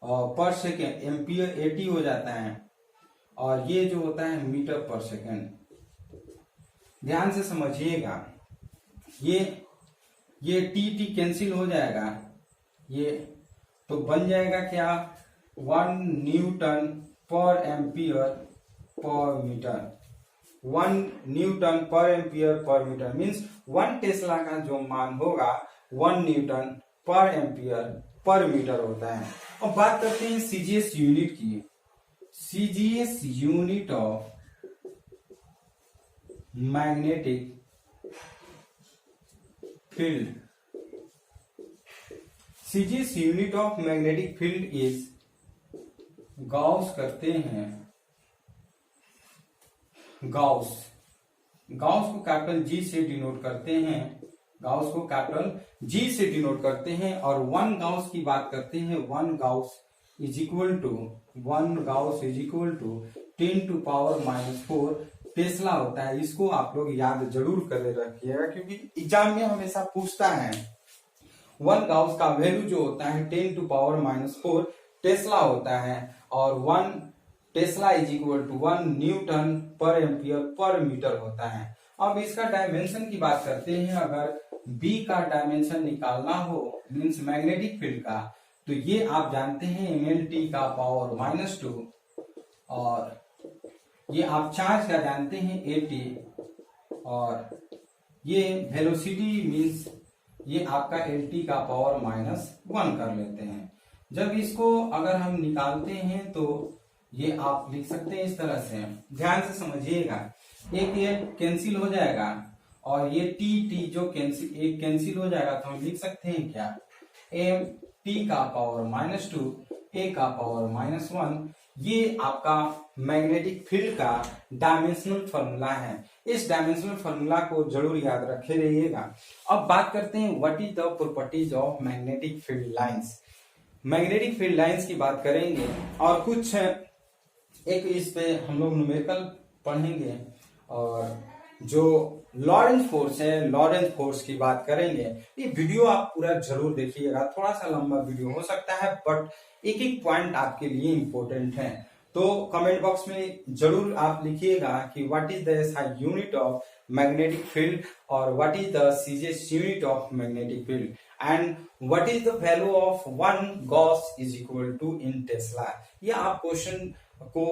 पर सेकेंड. एम्पियर 80 हो जाता है, और ये जो होता है मीटर पर सेकेंड. ध्यान से समझिएगा. ये टी कैंसिल हो जाएगा, ये तो बन जाएगा क्या, 1 newton per ampere per metre. 1 newton per ampere per metre means 1 Tesla का जो मान होगा 1 newton per ampere per metre होता है. अब बात करते हैं CGS यूनिट की. CGS unit of magnetic field. CGS unit of magnetic field is, Gauss करते हैं, गॉस को कैपिटल G से डिनोट करते हैं. गॉस को कैपिटल G से डिनोट करते हैं. और 1 गॉस की बात करते हैं. 1 gauss is equal to 10 to power -4 tesla होता है. इसको आप लोग याद जरूर कर रखिएगा, क्योंकि एग्जाम में हमेशा पूछता है. 1 गॉस का वैल्यू जो होता है 10 टू पावर -4 टेस्ला होता है, और 1 tesla is equal to 1 newton per ampere per metre होता है. अब इसका डायमेंशन की बात करते हैं. अगर B का डायमेंशन निकालना हो, मीन्स मैग्नेटिक फील्ड का, तो ये आप जानते हैं mLT का पावर -2, और ये आप चार्ज का जानते हैं AT, और ये वेलोसिटी मीन्स ये आपका LT का पावर -1 कर लेते हैं. जब इसको अगर हम निकालते हैं, तो ये आप लिख सकते हैं इस तरह से. ध्यान से समझिएगा. एक ये कैंसिल हो जाएगा, और ये टी जो कैंसिल हो जाएगा, तो हम लिख सकते हैं क्या, t का पावर -2 a का पावर -1, ये आपका मैग्नेटिक फील्ड का डायमेंशनल फॉर्मूला है। इस डायमेंशनल फॉर्मूला को जरूर याद रखे रहिएगा। अब बात करते हैं what is the properties of magnetic field lines. Magnetic field lines की बात करेंगे और कुछ एक इस पे हम लोग न्यूमेरिकल पढ़ेंगे और जो लॉरेंट फोर्स है, लॉरेंट फोर्स की बात करेंगे। ये वीडियो आप पूरा जरूर देखिएगा, थोड़ा सा लंबा वीडियो हो सकता है बट एक एक पॉइंट आपके लिए इंपॉर्टेंट है। तो कमेंट बॉक्स में जरूर आप लिखिएगा कि what is the SI unit of magnetic field और what is the CGS unit of magnetic field and what is the value of 1 gauss is equal to in tesla. ये आप क्वेश्चन को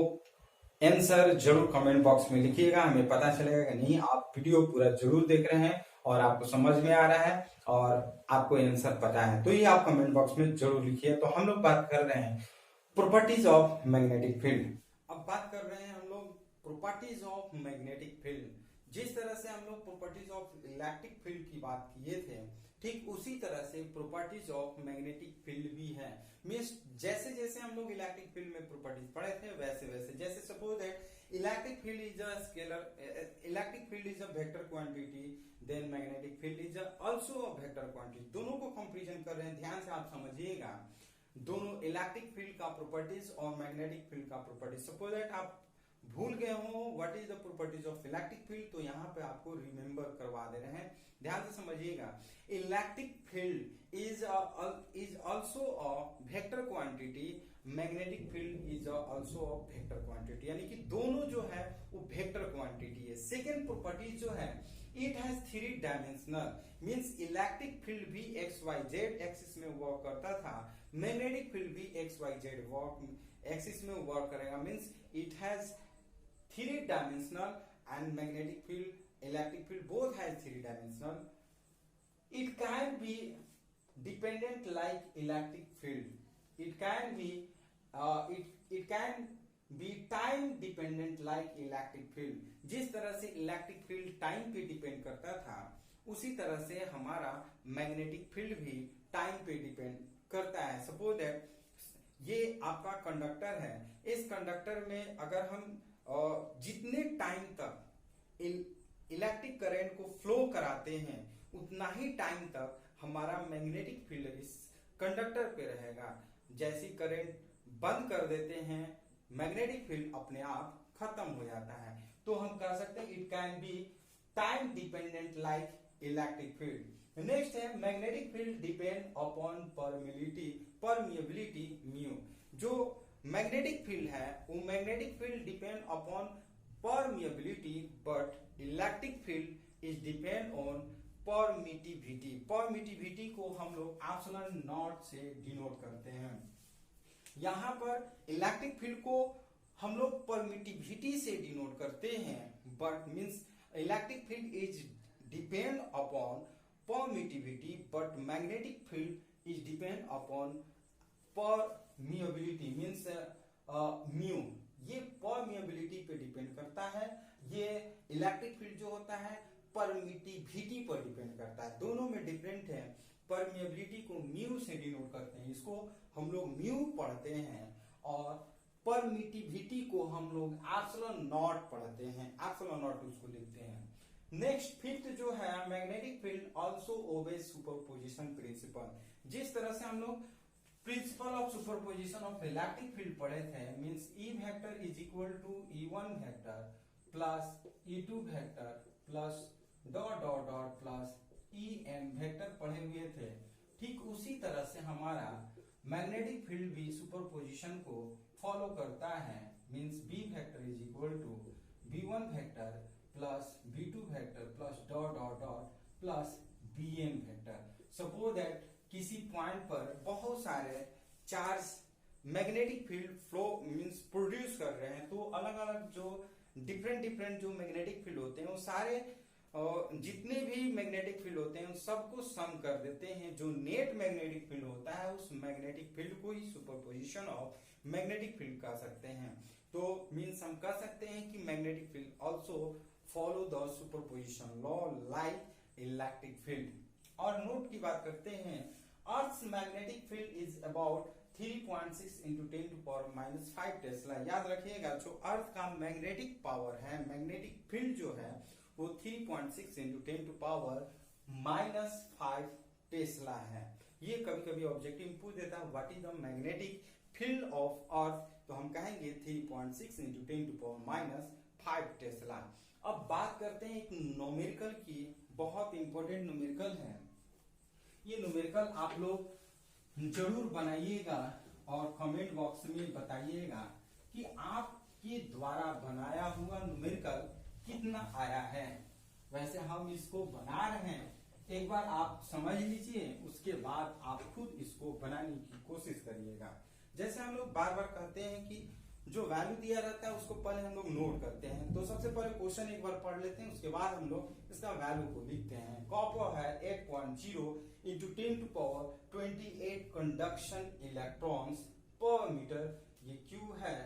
answer जरूर कमेंट बॉक्स में लिखिएगा, हमें पता चलेगा कि नहीं आप वीडियो पूरा जरूर देख रहे हैं और आपको समझ में आ रहा है और आपको आंसर पता है। तो ये आप कमेंट बॉक्स में जरूर लिखिए। तो हम लोग बात कर रहे हैं प्रॉपर्टीज ऑफ मैग्नेटिक फील्ड। अब बात कर रहे हैं हम लोग प्रॉपर्टीज ऑफ मैग्नेटिक फील्ड। जिस तरह से हम लोग प्रॉपर्टीज ऑफ इलेक्ट्रिक फील्ड की बात किए थे, ठीक उसी तरह से प्रॉपर्टीज ऑफ मैग्नेटिक फील्ड भी है। मींस जैसे जैसे हम लोग इलेक्ट्रिक फील्ड में प्रॉपर्टीज पढ़े थे वैसे वैसे, जैसे suppose that electric field is a scalar, electric field is a vector quantity, then magnetic field is also a vector quantity. दोनों को कंपैरिजन कर रहे हैं, ध्यान से आप समझिएगा। दोनों इलेक्ट्रिक फील्ड का प्रॉपर्टीज और मैग्नेटिक फील्ड का प्रॉपर्टीज। सपोज दैट आप भूल गए हो what is the properties of electric field, तो यहाँ पे आपको रिमेंबर करवा दे रहे हैं, ध्यान से समझिएगा। Electric field is also a vector quantity, magnetic field is also a vector quantity, यानी कि दोनों जो है वो वेक्टर क्वांटिटी है। सेकेंड प्रॉपर्टी जो है it has 3 dimensional, means electric field भी एक्स वाई जेड एक्सिस में वर्क करता था, मैग्नेटिक फील्ड भी एक्स वाई जेड एक्सिस में वर्क करेगा। Means it has 3 dimensional and magnetic field, electric field both has 3 dimensional. It can be dependent like electric field. It can be it can be time dependent like electric field. जिस तरह से electric field time पे depend करता था उसी तरह से हमारा मैग्नेटिक फील्ड भी टाइम पे डिपेंड करता है। सपोज दैट ये आपका कंडक्टर है, इस कंडक्टर में अगर हम जितने टाइम तक इलेक्ट्रिक करंट को फ्लो कराते हैं उतना ही टाइम तक हमारा मैग्नेटिक फील्ड इस कंडक्टर पे रहेगा। जैसे करंट बंद कर देते हैं मैग्नेटिक फील्ड अपने आप खत्म हो जाता है। तो हम कह सकते हैं it can be time dependent like electric field. Next है magnetic field depend upon permeability mu. जो मैग्नेटिक फील्ड है वो magnetic field depend upon permeability, but electric field is depend on permittivity. Permittivity को हम लोग एप्सिलॉन नॉट से denote करते हैं। यहाँ पर इलेक्ट्रिक फील्ड को हम लोग परमिटिविटी से डिनोट करते हैं, but means electric field is depend upon permittivity, but magnetic field is depend upon permeability means mu. ये परमिएबिलिटी पे डिपेंड करता है, ये इलेक्ट्रिक फील्ड जो होता है परमिटिविटी पर डिपेंड करता है। दोनों में डिफरेंट है। परमिएबिलिटी को म्यू से डिनोट करते हैं, इसको हम लोग म्यू पढ़ते हैं, और परमिटिविटी को हम लोग एप्सिलॉन नॉट पढ़ते हैं, एप्सिलॉन नॉट उसको लिखते हैं। नेक्स्ट फिफ्थ जो है magnetic field also obeys superposition principle. जिस तरह से हम लोग principle of superposition of electric field पढ़े थे, means E vector is equal to E1 vector plus E2 vector plus dot dot dot plus EN vector पढ़े हुए थे। ठीक उसी तरह से हमारा मैग्नेटिक फील्ड भी सुपरपोजिशन को फॉलो करता है, means B vector is equal to B1 vector plus B2 vector plus dot dot dot plus BN vector. Suppose that किसी पॉइंट पर बहुत सारे charge magnetic field flow means produce कर रहे हैं, तो अलग अलग जो डिफरेंट जो मैग्नेटिक फील्ड होते हैं वो सारे जितने भी मैग्नेटिक फील्ड होते हैं उन सबको सम कर देते हैं। जो नेट मैग्नेटिक फील्ड होता है उस मैग्नेटिक फील्ड को ही सुपरपोजिशन ऑफ मैग्नेटिक फील्ड कह सकते हैं। तो मींस हम कह सकते हैं कि magnetic field also follow the superposition law like electric field. और नोट की बात करते हैं, Earth's magnetic field is about 3.6 into 10 to power minus 5 Tesla. याद रखिएगा जो अर्थ का मैग्नेटिक पावर है, मैग्नेटिक फील्ड जो है वो 3.6 into 10 to power minus 5 Tesla है। ये कभी कभी ऑब्जेक्टिव पूछ देता है what is the magnetic field of earth, तो हम कहेंगे 3.6 into 10 to power minus 5 Tesla. अब बात करते हैं एक न्यूमेरिकल की, बहुत इंपॉर्टेंट न्यूमेरिकल है। ये न्यूमेरिकल आप लोग जरूर बनाइएगा और कमेंट बॉक्स में बताइएगा कि आपके द्वारा बनाया हुआ न्यूमेरिकल कितना आया है। वैसे हम इसको बना रहे हैं, एक बार आप समझ लीजिए, उसके बाद आप खुद इसको बनाने की कोशिश करिएगा। जैसे हम लोग बार बार कहते हैं कि जो वैल्यू दिया रहता है उसको पहले हम लोग नोट करते हैं, तो सबसे पहले क्वेश्चन एक बार पढ़ लेते हैं, उसके बाद हम लोग इसका वैल्यू को लिखते हैं। कॉपर है 8.0 into 10 to power 28 conduction electrons per metre, ये क्यू है।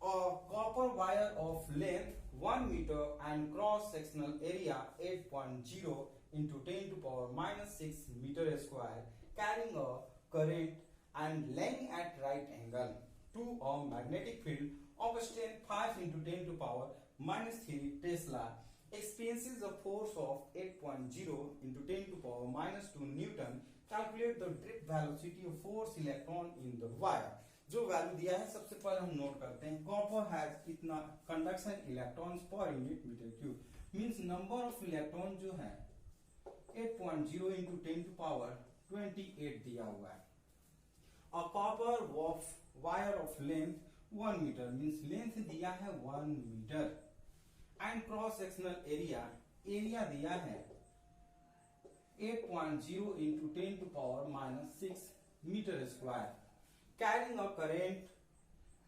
और copper wire of length 1 metre and cross sectional area 8.0 into 10 to power minus 6 metre square, carrying a current and laying at right angle to a magnetic field of strength 5 into 10 to power minus 3 Tesla, experiences the force of 8.0 into 10 to power minus 2 Newton. Calculate the drift velocity of force electron in the wire. जो value दिया है सबसे पहले हम note करते हैं। Copper has कितना conduction electrons per unit metre cube, means number of electron जो है 8.0 into 10 to power 28 दिया हुआ है। A copper wire of length 1 meter, means length दिया है 1 metre, and cross sectional area दिया है 8.0 into 10 to power minus 6 metre square, carrying a current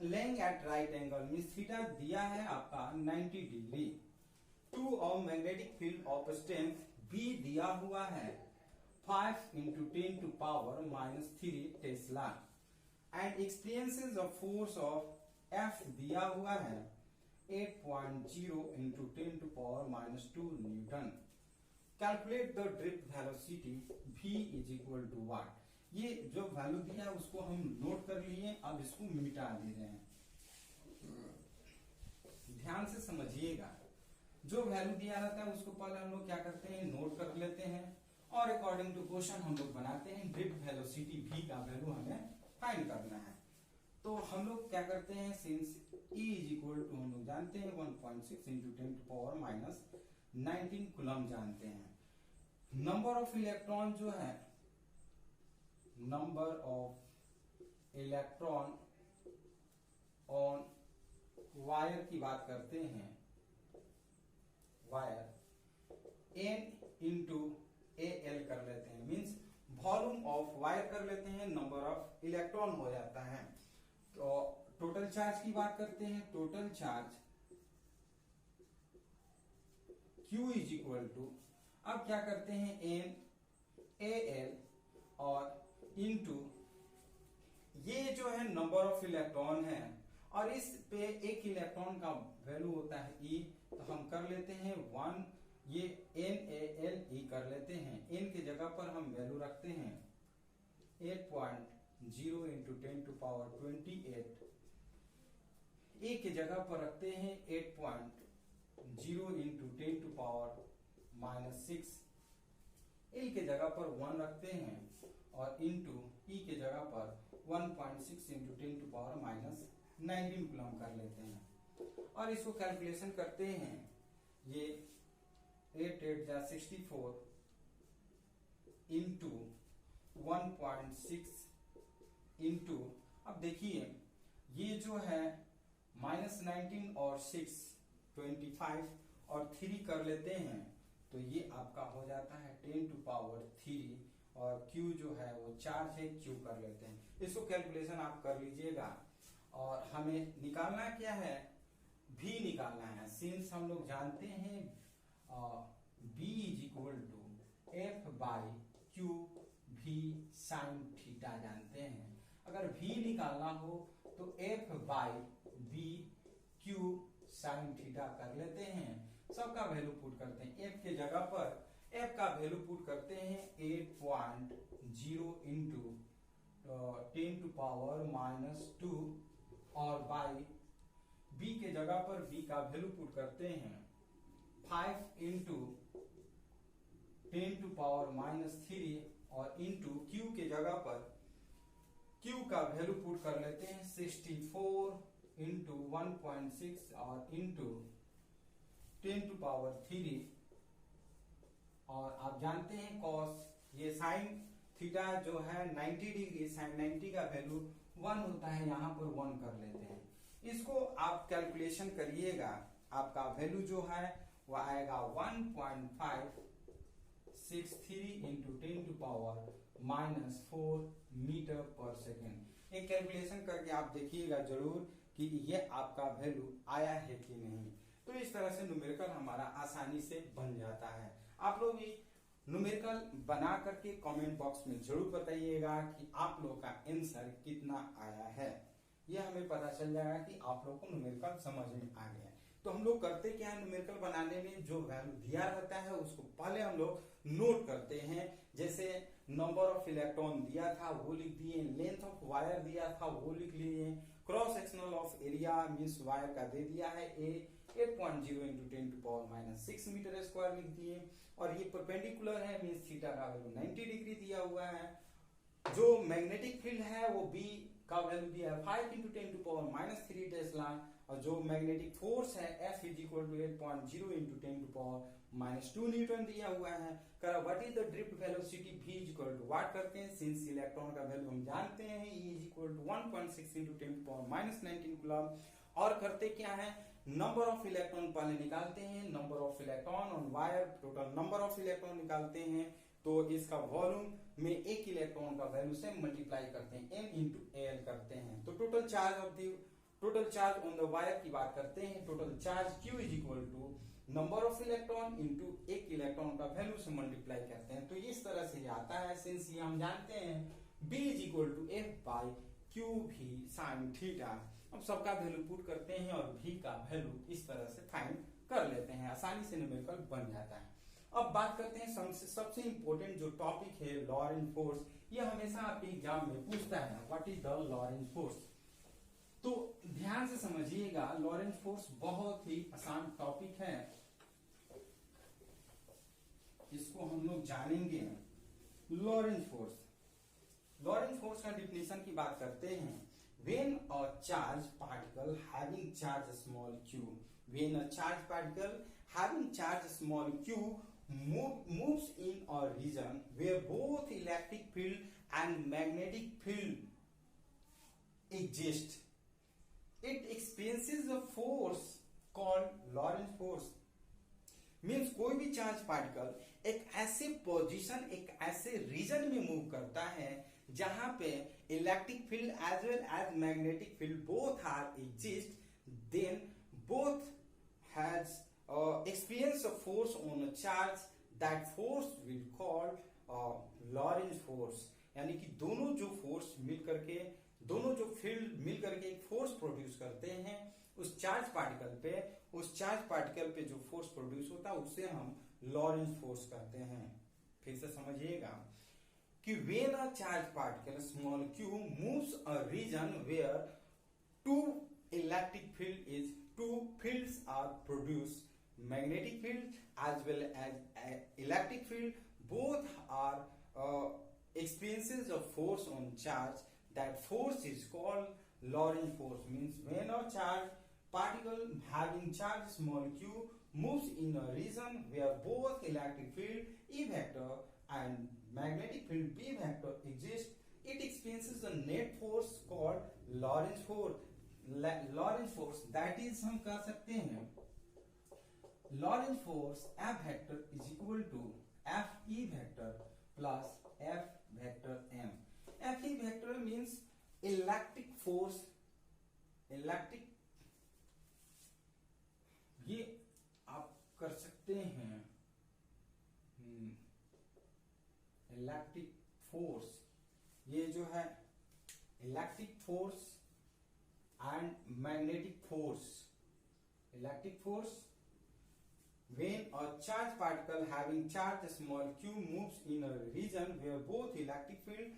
laying at right angle, means theta दिया है आपका 90 degree, to a magnetic field of strength B दिया हुआ है 5 into 10 to power minus 3 Tesla, and experiences of force of F दिया हुआ है 8.0 into 10 to power minus 2 Newton. Calculate the drift velocity V is equal to what? ये जो value दिया है उसको हम नोट कर लिए, अब इसको मिटा दे रहे हैं। ध्यान से समझिएगा, जो वैल्यू दिया रहता है उसको पहले हम लोग क्या करते हैं, नोट कर लेते हैं और अकॉर्डिंग टू क्वेश्चन हम लोग बनाते हैं। ड्रिफ्ट वेलोसिटी V का वैल्यू हमें फाइंड करना है, तो हम लोग क्या करते हैं, since E is equal to हम लोग जानते हैं 1.6 into 10 to power minus 19 coulomb जानते हैं। नंबर ऑफ इलेक्ट्रॉन जो है, number of electron on wire की बात करते हैं, वायर N इंटू AL कर लेते हैं, मींस वॉल्यूम ऑफ वायर कर लेते हैं, नंबर ऑफ इलेक्ट्रॉन हो जाता है। तो टोटल चार्ज की बात करते हैं, total charge Q is equal to, अब क्या करते हैं, N AL और इनटू ये जो है नंबर ऑफ इलेक्ट्रॉन है, और इस पे एक इलेक्ट्रॉन का वैल्यू होता है E, तो हम कर लेते हैं 1, ये NaLe कर लेते हैं। N की जगह पर हम वैल्यू रखते हैं 8.0 इंटू 10 टू पावर 28, A की जगह पर रखते हैं 8.0 into 10 to power minus 6, L की जगह पर 1 रखते हैं और इंटू E की जगह पर 1.6 into 10 to power minus 19 coulomb कर लेते हैं और इसको कैलकुलेशन करते हैं। ये 8 8 जा 64 इंटू 1.6 इंटू, अब देखिए ये जो है माइनस 19 और 6 25 और 3 कर लेते हैं, तो ये आपका हो जाता है 10 टू पावर 3 और Q जो है वो चार्ज है, Q कर लेते हैं। इसको कैलकुलेशन आप कर लीजिएगा और हमें निकालना क्या है, V निकालना है। सिंस हम लोग जानते हैं B is equal to F by Q V sine theta जानते हैं। अगर V निकालना हो तो F by B Q sine theta कर लेते हैं, सबका वैल्यू पुट करते हैं। F की जगह पर एफ का वैल्यू पुट करते हैं 8.0 इंटू 10⁻⁻2 और बाई बी के जगह पर बी का वैल्यू पुट करते हैं 5 इंटू 10⁻³ और इंटू क्यू के जगह पर क्यू का वैल्यू पुट कर लेते हैं 64 इंटू 1.6 और इंटू 10⁻³ और आप जानते हैं कॉस ये साइन थीटा जो है 90 डिग्री, साइन 90 का वैल्यू 1 होता है, यहां पर 1 कर लेते हैं। इसको आप कैलकुलेशन करिएगा, आपका वैल्यू जो है वो आएगा 1.563 इंटू 10⁻⁻4 मीटर पर सेकेंड। एक कैलकुलेशन करके आप देखिएगा जरूर कि ये आपका वैल्यू आया है कि नहीं। तो इस तरह से न्यूमेरिकल हमारा आसानी से बन जाता है। आप लोग भी न्यूमेरिकल बना करके कमेंट बॉक्स में जरूर बताइएगा कि आप लोग का आंसर कितना आया है। यह हमें पता चल जाएगा कि आप लोग को न्यूमेरिकल समझ में आ गया है। तो हम लोग करते क्या है, न्यूमेरिकल बनाने में जो वैल्यू दिया रहता है उसको पहले हम लोग नोट करते हैं। जैसे नंबर ऑफ इलेक्ट्रॉन दिया था वो लिख दिए, लेंथ ऑफ वायर दिया था वो लिख लिए, cross sectional of area means wire का दे दिया है 8.0 इंटू 10⁻⁻6 मीटर स्क्वायर लिख दिए, और ये परपेंडिकुलर है मींस थीटा का वैल्यू 90 डिग्री दिया हुआ है। जो मैग्नेटिक फील्ड है वो बी का वैल्यू दिया है 5 इंटू 10⁻³ टेस्ला, और जो मैग्नेटिक फोर्स है F is equal to 8.0 into 10⁻² newton दिया हुआ है। What is the drift velocity V is equal to what करते हैं, सिंस इलेक्ट्रॉन का वैल्यू हम जानते हैं E is equal to 1.6 into 10⁻⁻19 coulomb. और करते क्या है, नंबर ऑफ इलेक्ट्रॉन पहले निकालते हैं, number of electron on wire, total number of electron निकालते हैं, तो इसका वॉल्यूम में एक इलेक्ट्रॉन का वैल्यू से मल्टीप्लाई करते हैं, m इंटू एल करते हैं। तो total charge on the wire की बात करते हैं, total charge Q is equal to number of electron into एक इलेक्ट्रॉन का वैल्यू से मल्टीप्लाई करते हैं। तो इस तरह से आता है, सिंस ये हम जानते हैं B is equal to F by Q V sine theta. अब सबका वैल्यू पुट करते हैं और V का वैल्यू इस तरह से फाइंड कर लेते हैं, आसानी से न्यूमेरिकल बन जाता है। अब बात करते हैं सबसे इंपॉर्टेंट जो टॉपिक है लॉरेंट फोर्स। ये हमेशा आपके एग्जाम में पूछता है, what is the Laurent force. तो ध्यान से समझिएगा, लॉरेंट फोर्स बहुत ही आसान टॉपिक है, इसको हम लोग जानेंगे। लॉरेंट फोर्स का डिफिनेशन की बात करते हैं। When a charged particle having charge small q, when a charged particle having charge small q moves in a region where both electric field and magnetic field exist, it experiences a force called Lorentz force. Means कोई भी charge particle एक ऐसे position, एक ऐसे reason में move करता है जहां पे electric field as well as magnetic field both are exist, then both has experience a force on a charge, that force will called Lorentz force. यानी कि दोनों जो फोर्स मिल करके, दोनों जो फील्ड मिल करके एक फोर्स प्रोड्यूस करते हैं उस चार्ज पार्टिकल पे जो फोर्स प्रोड्यूस होता है उससे हम लॉरेंट फोर्स कहते हैं। फिर से समझिएगा कि when a charge particle small q moves a region where two fields are produce, magnetic field as well as electric field, both are experiences a force on charge, that force is called Lorentz force. Means when a charge particle having charge small q moves in a region where both electric field E vector and magnetic field B vector exist, it experiences a net force called Lorentz force. Lorentz force, that is हम कह सकते हैं Lorentz force F vector is equal to F E vector plus F vector M. F E vector means electric force, ये आप कर सकते हैं electric force, ये जो है electric force and magnetic force, electric force when a charged particle having charge small q moves in a region where both electric field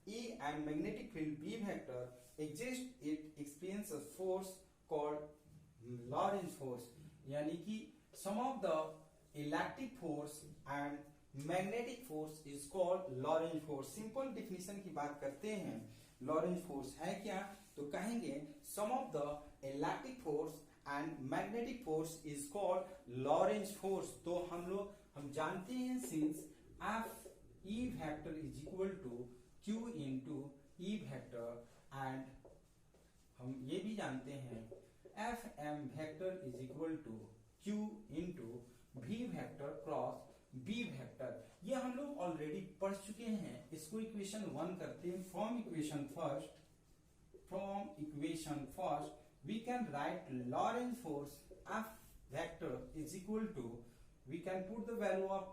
E and magnetic field B vector exist, it experiences a force called Lorentz force. यानी कि sum of the electric force and magnetic force is called Lorentz force. Simple definition की बात करते हैं, Lorentz force है क्या? तो कहेंगे sum of the electric force and magnetic force is called Lorentz force. तो हम जानते हैं since F E vector is equal to Q into E vector and हम ये भी जानते हैं F M vector is equal to Q into V vector cross B vector. ये हम लोग ऑलरेडी पढ़ चुके हैं. इसको इक्वेशन 1 करते हैं. From equation first we can write Lorentz force F vector is equal to, we can put the value of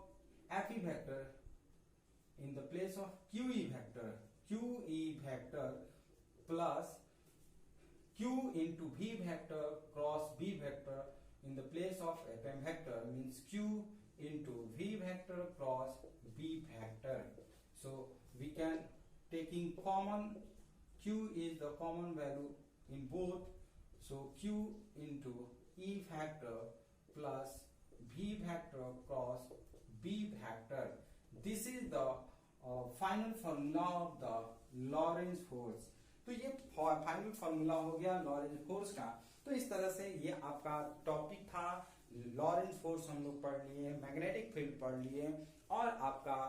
F E vector in the place of QE vector plus Q into V vector cross B vector in the place of FM vector, means Q into V vector cross B vector. So we can taking common, Q is the common value in both, so Q into E vector plus V vector cross B vector. This is the final formula of the Lorentz force. तो ये final formula हो गया Lorentz force का. तो इस तरह से ये आपका टॉपिक था. लॉरेंज फोर्स हम लोग पढ़ लिए, मैग्नेटिक फील्ड पढ़ लिए और आपका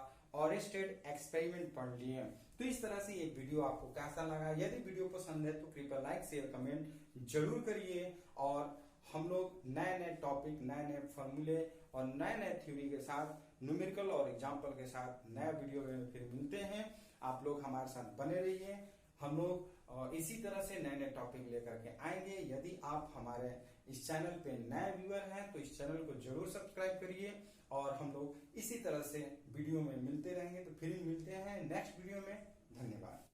ऑरेस्टेड एक्सपेरिमेंट पढ़ लिए. तो इस तरह से ये वीडियो आपको कैसा लगा? यदि वीडियो पसंद है तो कृपया लाइक शेयर कमेंट जरूर करिए. और हम लोग नए नए टॉपिक, नए नए फॉर्मूले और नए नए थ्योरी के साथ, न्यूमेरिकल और एग्जाम्पल के साथ नए वीडियो में फिर मिलते हैं. आप लोग हमारे साथ बने रहिए. हम लोग इसी तरह से नए नए टॉपिक लेकर के आएंगे. यदि आप हमारे इस चैनल पे नए व्यूअर हैं तो इस चैनल को जरूर सब्सक्राइब करिए. और हम लोग इसी तरह से वीडियो में मिलते रहेंगे. तो फिर मिलते हैं नेक्स्ट वीडियो में. धन्यवाद.